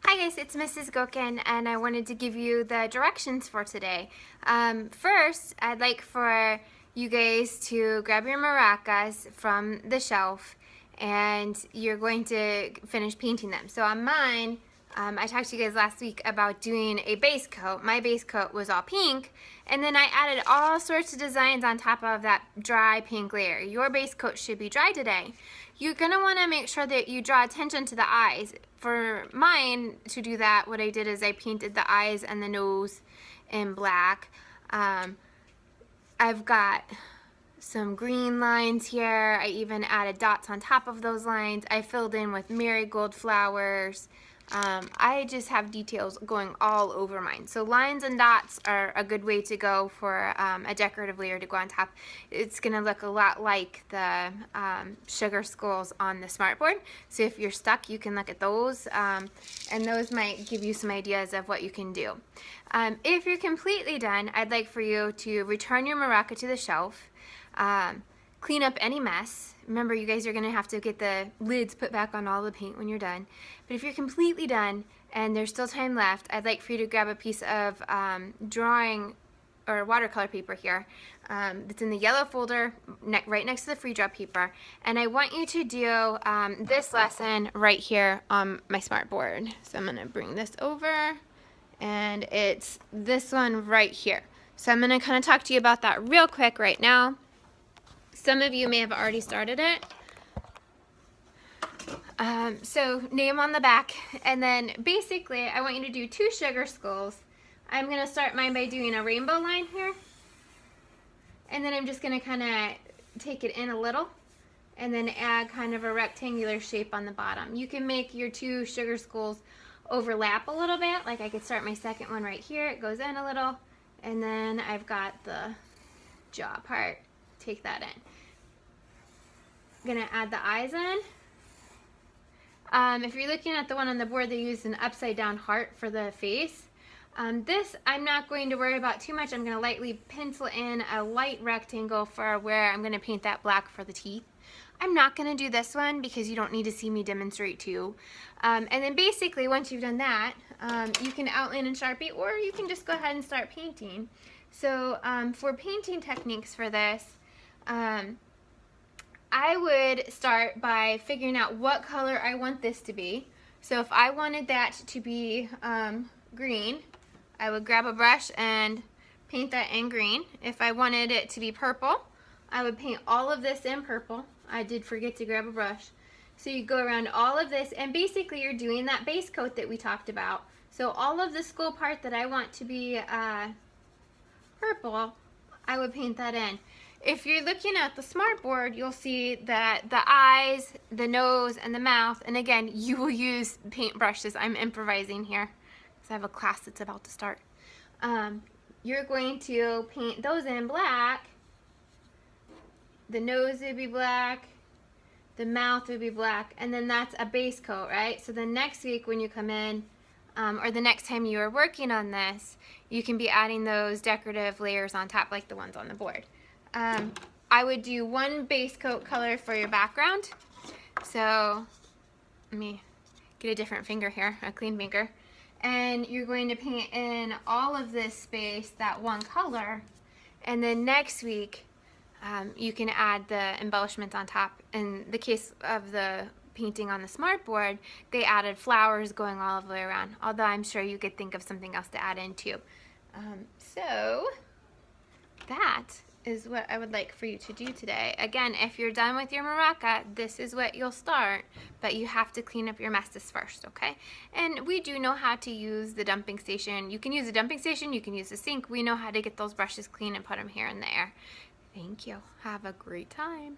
Hi guys, it's Mrs. Gokin and I wanted to give you the directions for today. First, I'd like for you guys to grab your maracas from the shelf and you're going to finish painting them. So on mine, I talked to you guys last week about doing a base coat. My base coat was all pink, and then I added all sorts of designs on top of that dry pink layer. Your base coat should be dry today. You're going to want to make sure that you draw attention to the eyes. For mine, to do that, what I did is I painted the eyes and the nose in black. I've got some green lines here. I even added dots on top of those lines. I filled in with marigold flowers. I just have details going all over mine. So lines and dots are a good way to go for a decorative layer to go on top. It's going to look a lot like the sugar skulls on the smartboard. So if you're stuck, you can look at those, and those might give you some ideas of what you can do. If you're completely done, I'd like for you to return your maraca to the shelf. Clean up any mess. Remember, you guys are going to have to get the lids put back on all the paint when you're done. But if you're completely done and there's still time left, I'd like for you to grab a piece of drawing or watercolor paper here that's in the yellow folder right next to the free draw paper. And I want you to do this lesson right here on my smartboard. So I'm going to bring this over, and it's this one right here. So I'm going to kind of talk to you about that real quick right now. Some of you may have already started it. So name on the back, and then basically I want you to do 2 sugar skulls. I'm going to start mine by doing a rainbow line here, and then I'm just going to kind of take it in a little and then add kind of a rectangular shape on the bottom. You can make your 2 sugar skulls overlap a little bit. Like I could start my second one right here, it goes in a little, and then I've got the jaw part. Take that in. I'm going to add the eyes in. If you're looking at the one on the board, they used an upside down heart for the face. This I'm not going to worry about too much. I'm going to lightly pencil in a light rectangle for where I'm going to paint that black for the teeth. I'm not going to do this one because you don't need to see me demonstrate too. And then basically once you've done that, you can outline in Sharpie, or you can just go ahead and start painting. So for painting techniques for this, I would start by figuring out what color I want this to be. So if I wanted that to be green, I would grab a brush and paint that in green. If I wanted it to be purple, I would paint all of this in purple. I did forget to grab a brush. So you go around all of this, and basically you're doing that base coat that we talked about. So all of the skull part that I want to be purple, I would paint that in. If you're looking at the smartboard, you'll see that the eyes, the nose, and the mouth, and again, you will use paint brushes. I'm improvising here because I have a class that's about to start. You're going to paint those in black. The nose would be black, the mouth would be black, and then that's a base coat, right? So the next week when you come in, or the next time you are working on this, you can be adding those decorative layers on top like the ones on the board. I would do 1 base coat color for your background. So let me get a different finger here, a clean finger. And you're going to paint in all of this space that 1 color. And then next week, you can add the embellishments on top. In the case of the painting on the smartboard, they added flowers going all the way around, although I'm sure you could think of something else to add in too. So that is what I would like for you to do today. Again, if you're done with your maraca, this is what you'll start, but you have to clean up your messes first, okay? And we do know how to use the dumping station. You can use the dumping station, you can use the sink. We know how to get those brushes clean and put them here and there. Thank you. Have a great time.